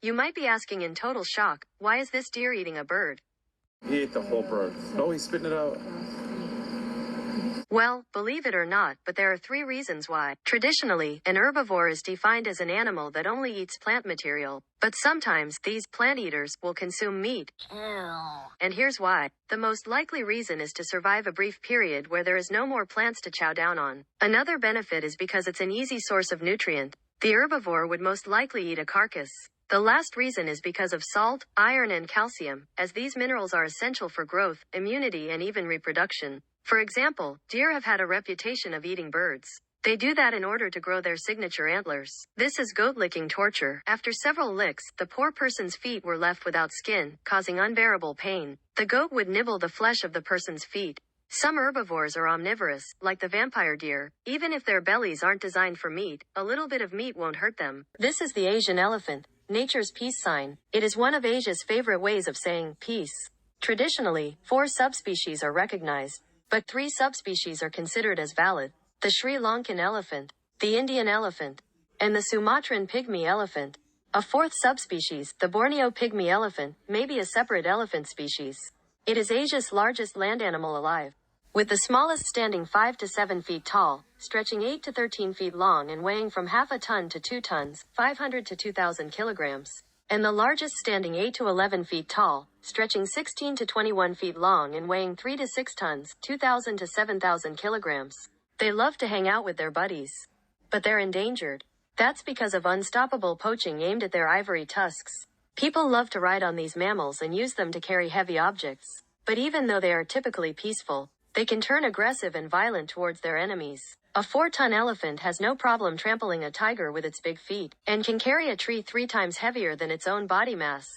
You might be asking in total shock, why is this deer eating a bird? He ate the whole bird. Oh, he's spitting it out. Well, believe it or not, but there are 3 reasons why. Traditionally, an herbivore is defined as an animal that only eats plant material, but sometimes these plant eaters will consume meat. And here's why. The most likely reason is to survive a brief period where there is no more plants to chow down on. Another benefit is because it's an easy source of nutrient. The herbivore would most likely eat a carcass. The last reason is because of salt, iron and calcium, as these minerals are essential for growth, immunity and even reproduction. For example, deer have had a reputation of eating birds. They do that in order to grow their signature antlers. This is goat-licking torture. After several licks, the poor person's feet were left without skin, causing unbearable pain. The goat would nibble the flesh of the person's feet. Some herbivores are omnivorous, like the vampire deer. Even if their bellies aren't designed for meat, a little bit of meat won't hurt them. This is the Asian elephant, nature's peace sign. It is one of Asia's favorite ways of saying peace. Traditionally, 4 subspecies are recognized, but 3 subspecies are considered as valid: the Sri Lankan elephant, the Indian elephant, and the Sumatran pygmy elephant. A 4th subspecies, the Borneo pygmy elephant, may be a separate elephant species. It is Asia's largest land animal alive, with the smallest standing 5 to 7 feet tall, stretching 8 to 13 feet long and weighing from half a ton to 2 tons, 500 to 2,000 kilograms, and the largest standing 8 to 11 feet tall, stretching 16 to 21 feet long and weighing 3 to 6 tons, 2,000 to 7,000 kilograms. They love to hang out with their buddies, but they're endangered. That's because of unstoppable poaching aimed at their ivory tusks. People love to ride on these mammals and use them to carry heavy objects. But even though they are typically peaceful, they can turn aggressive and violent towards their enemies. A 4-ton elephant has no problem trampling a tiger with its big feet, and can carry a tree 3 times heavier than its own body mass.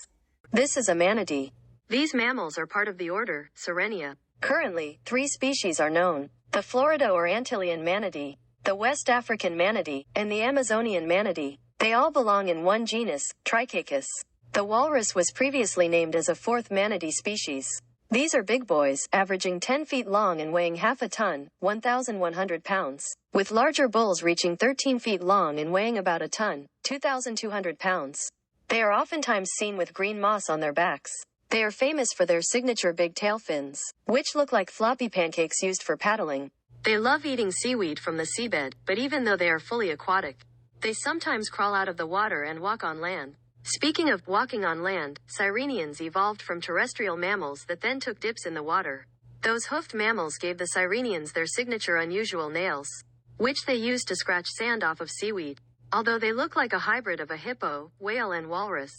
This is a manatee. These mammals are part of the order Sirenia. Currently, 3 species are known: the Florida or Antillean manatee, the West African manatee, and the Amazonian manatee. They all belong in one genus, Trichechus. The walrus was previously named as a 4th manatee species. These are big boys, averaging 10 feet long and weighing half a ton, 1,100 pounds, with larger bulls reaching 13 feet long and weighing about a ton, 2,200 pounds. They are oftentimes seen with green moss on their backs. They are famous for their signature big tail fins, which look like floppy pancakes used for paddling. They love eating seaweed from the seabed, but even though they are fully aquatic, they sometimes crawl out of the water and walk on land. Speaking of walking on land, Sirenians evolved from terrestrial mammals that then took dips in the water. Those hoofed mammals gave the Sirenians their signature unusual nails, which they used to scratch sand off of seaweed. Although they look like a hybrid of a hippo, whale and walrus,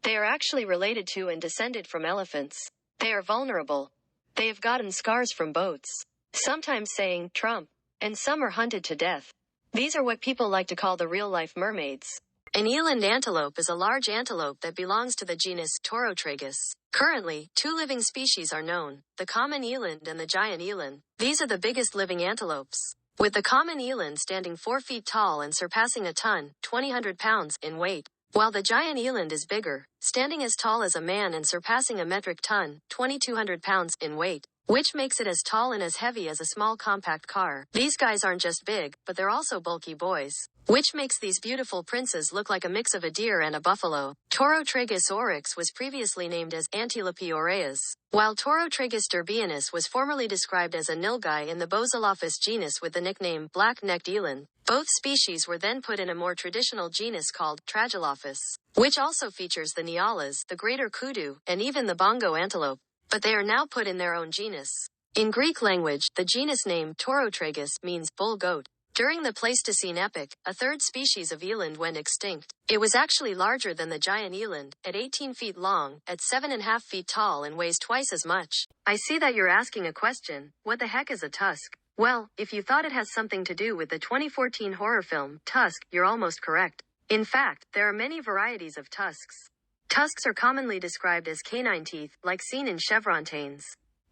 they are actually related to and descended from elephants. They are vulnerable. They have gotten scars from boats, sometimes saying Trump, and some are hunted to death. These are what people like to call the real-life mermaids. An eland antelope is a large antelope that belongs to the genus Kdaly2.0’s. Currently, 2 living species are known, the common eland and the giant eland. These are the biggest living antelopes, with the common eland standing 4 feet tall and surpassing a ton, 2,000 pounds, in weight, while the giant eland is bigger, standing as tall as a man and surpassing a metric ton, 2,200 pounds, in weight, which makes it as tall and as heavy as a small compact car. These guys aren't just big, but they're also bulky boys, which makes these beautiful princes look like a mix of a deer and a buffalo. Kdaly2.0’s oryx was previously named as Kdaly2.0’s, while Kdaly2.0’s was formerly described as a nilgai in the Bosilophus genus with the nickname black-necked eland. Both species were then put in a more traditional genus called Kdaly2.0’s, which also features the nyalas, the greater kudu, and even the bongo antelope. But they are now put in their own genus. In Greek language, the genus name Kdaly2.0’s means bull goat. During the Pleistocene epoch, a 3rd species of eland went extinct. It was actually larger than the giant eland, at 18 feet long, at 7.5 feet tall and weighs twice as much. I see that you're asking a question: what the heck is a tusk? Well, if you thought it has something to do with the 2014 horror film, Tusk, you're almost correct. In fact, there are many varieties of tusks. Tusks are commonly described as canine teeth, like seen in chevrontains,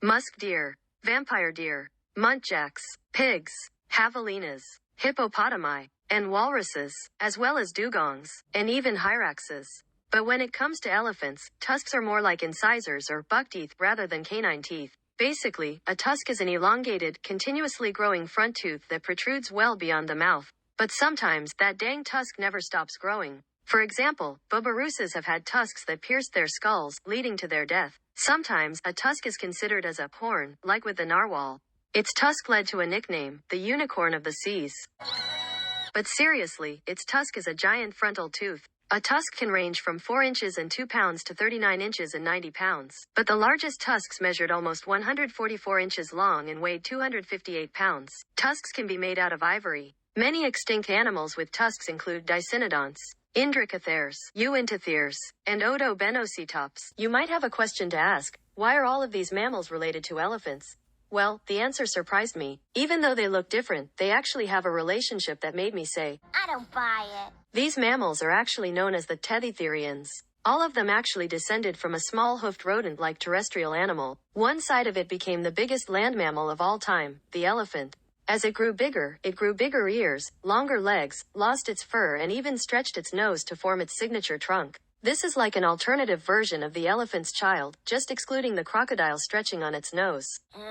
musk deer, vampire deer, muntjacs, pigs, javelinas, hippopotami, and walruses, as well as dugongs, and even hyraxes. But when it comes to elephants, tusks are more like incisors or buck teeth rather than canine teeth. Basically, a tusk is an elongated, continuously growing front tooth that protrudes well beyond the mouth. But sometimes, that dang tusk never stops growing. For example, babiruses have had tusks that pierced their skulls, leading to their death. Sometimes, a tusk is considered as a horn, like with the narwhal. Its tusk led to a nickname, the unicorn of the seas. But seriously, its tusk is a giant frontal tooth. A tusk can range from 4 inches and 2 pounds to 39 inches and 90 pounds. But the largest tusks measured almost 144 inches long and weighed 258 pounds. Tusks can be made out of ivory. Many extinct animals with tusks include Dicynodonts, Indricotheres, Uintatheres, and Odobenocetops. You might have a question to ask. Why are all of these mammals related to elephants? Well, the answer surprised me. Even though they look different, they actually have a relationship that made me say, I don't buy it. These mammals are actually known as the Kdaly2.0’s. All of them actually descended from a small hoofed rodent-like terrestrial animal. One side of it became the biggest land mammal of all time, the elephant. As it grew bigger ears, longer legs, lost its fur and even stretched its nose to form its signature trunk. This is like an alternative version of the elephant's child, just excluding the crocodile stretching on its nose. Ew.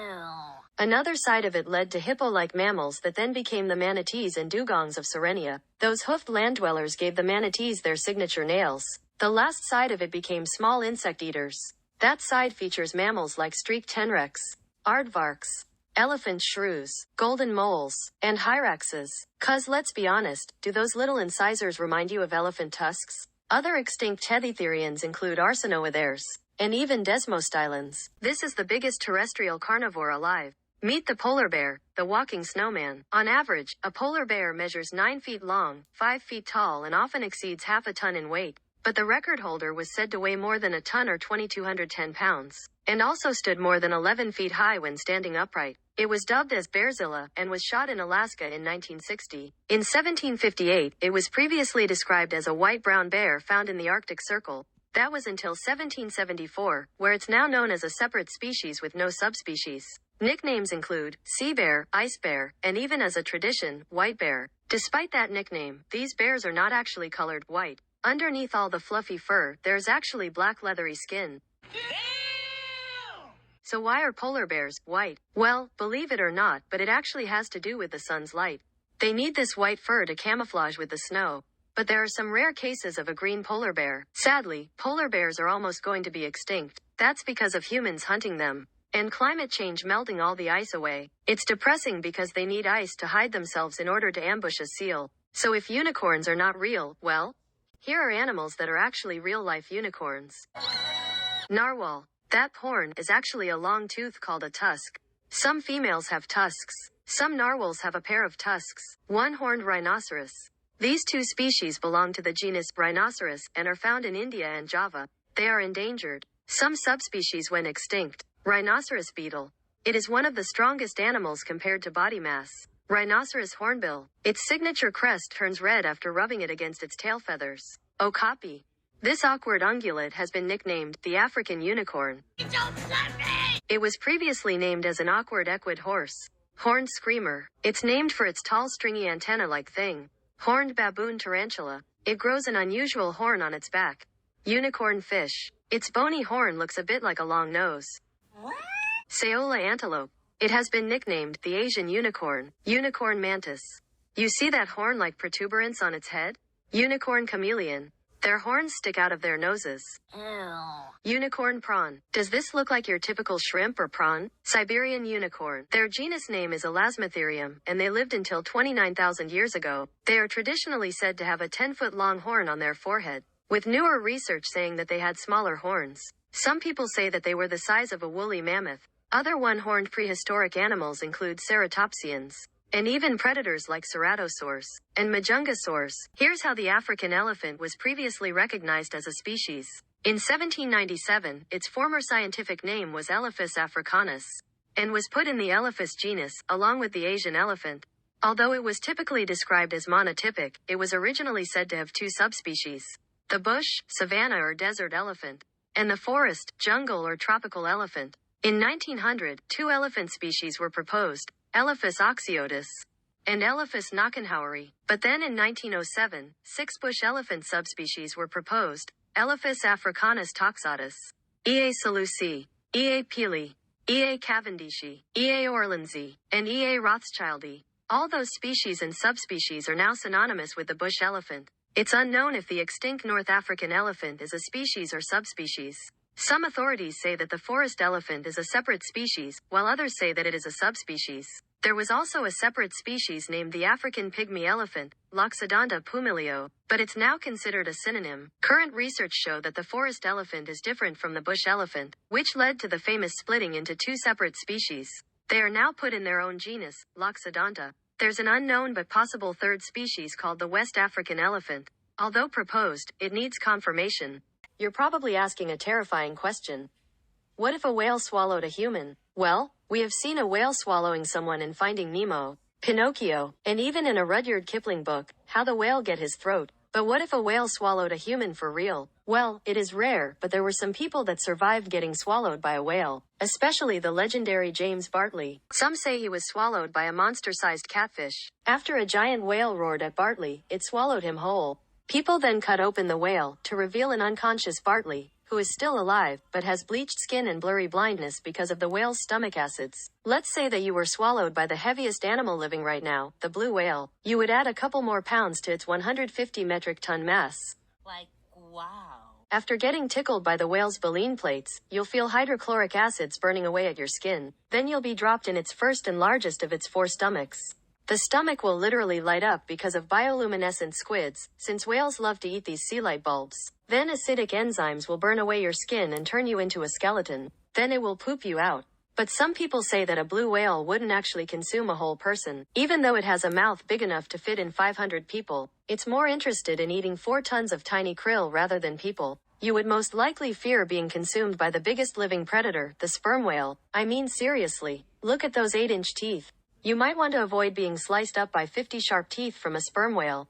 Another side of it led to hippo-like mammals that then became the manatees and dugongs of Sirenia. Those hoofed land dwellers gave the manatees their signature nails. The last side of it became small insect eaters. That side features mammals like streaked tenrecs, aardvarks, elephant shrews, golden moles, and hyraxes. 'Cause let's be honest, do those little incisors remind you of elephant tusks? Other extinct Kdaly2.0’s include Arsinoithers, and even Desmostylans. This is the biggest terrestrial carnivore alive. Meet the polar bear, the walking snowman. On average, a polar bear measures 9 feet long, 5 feet tall and often exceeds half a ton in weight. But the record holder was said to weigh more than a ton or 2,210 pounds, and also stood more than 11 feet high when standing upright. It was dubbed as Bearzilla, and was shot in Alaska in 1960. In 1758, it was previously described as a white-brown bear found in the Arctic Circle. That was until 1774, where it's now known as a separate species with no subspecies. Nicknames include sea bear, ice bear, and even as a tradition, white bear. Despite that nickname, these bears are not actually colored white. Underneath all the fluffy fur, there's actually black leathery skin. So why are polar bears white? Well, believe it or not, but it actually has to do with the sun's light. They need this white fur to camouflage with the snow. But there are some rare cases of a green polar bear. Sadly, polar bears are almost going to be extinct. That's because of humans hunting them, and climate change melting all the ice away. It's depressing because they need ice to hide themselves in order to ambush a seal. So if unicorns are not real, well, here are animals that are actually real-life unicorns. Narwhal. That horn is actually a long tooth called a tusk. Some females have tusks. Some narwhals have a pair of tusks. One-horned rhinoceros. These two species belong to the genus Rhinoceros and are found in India and Java. They are endangered. Some subspecies went extinct. Rhinoceros beetle. It is one of the strongest animals compared to body mass. Rhinoceros hornbill. Its signature crest turns red after rubbing it against its tail feathers. Okapi. This awkward ungulate has been nicknamed the African unicorn. Don't let me! It was previously named as an awkward equid horse. Horned screamer. It's named for its tall stringy antenna-like thing. Horned baboon tarantula. It grows an unusual horn on its back. Unicorn fish. Its bony horn looks a bit like a long nose. What? Saola antelope. It has been nicknamed the Asian unicorn. Unicorn mantis. You see that horn-like protuberance on its head? Unicorn chameleon. Their horns stick out of their noses. Ew. Unicorn prawn. Does this look like your typical shrimp or prawn? Siberian unicorn. Their genus name is Elasmotherium, and they lived until 29,000 years ago. They are traditionally said to have a 10-foot-long horn on their forehead, with newer research saying that they had smaller horns. Some people say that they were the size of a woolly mammoth. Other one-horned prehistoric animals include ceratopsians, and even predators like ceratosaurs and majungasaurs. Here's how the African elephant was previously recognized as a species. In 1797, its former scientific name was Elephas africanus, and was put in the Elephas genus, along with the Asian elephant. Although it was typically described as monotypic, it was originally said to have two subspecies: the bush, savanna or desert elephant, and the forest, jungle or tropical elephant. In 1900, two elephant species were proposed: Elephas oxyotus and Elephas knockenhaueri. But then in 1907, 6 bush elephant subspecies were proposed: Elephas africanus toxotus, E.A. salusi, E.A. pili, E.A. cavendishi, E.A. orlandsi, and E.A. rothschildi. All those species and subspecies are now synonymous with the bush elephant. It's unknown if the extinct North African elephant is a species or subspecies. Some authorities say that the forest elephant is a separate species, while others say that it is a subspecies. There was also a separate species named the African pygmy elephant, Loxodonta pumilio, but it's now considered a synonym. Current research show that the forest elephant is different from the bush elephant, which led to the famous splitting into two separate species. They are now put in their own genus, Loxodonta. There's an unknown but possible third species called the West African elephant. Although proposed, it needs confirmation. You're probably asking a terrifying question. What if a whale swallowed a human? Well, we have seen a whale swallowing someone in Finding Nemo, Pinocchio, and even in a Rudyard Kipling book, How the Whale Get His Throat. But what if a whale swallowed a human for real? Well, it is rare, but there were some people that survived getting swallowed by a whale, especially the legendary James Bartley. Some say he was swallowed by a monster-sized catfish. After a giant whale roared at Bartley, it swallowed him whole. People then cut open the whale to reveal an unconscious Bartley, who is still alive, but has bleached skin and blurry blindness because of the whale's stomach acids. Let's say that you were swallowed by the heaviest animal living right now, the blue whale. You would add a couple more pounds to its 150 metric ton mass. Like, wow. After getting tickled by the whale's baleen plates, you'll feel hydrochloric acids burning away at your skin. Then you'll be dropped in its first and largest of its 4 stomachs. The stomach will literally light up because of bioluminescent squids, since whales love to eat these sea light bulbs. Then acidic enzymes will burn away your skin and turn you into a skeleton. Then it will poop you out. But some people say that a blue whale wouldn't actually consume a whole person. Even though it has a mouth big enough to fit in 500 people, it's more interested in eating 4 tons of tiny krill rather than people. You would most likely fear being consumed by the biggest living predator, the sperm whale. I mean seriously, look at those 8-inch teeth. You might want to avoid being sliced up by 50 sharp teeth from a sperm whale.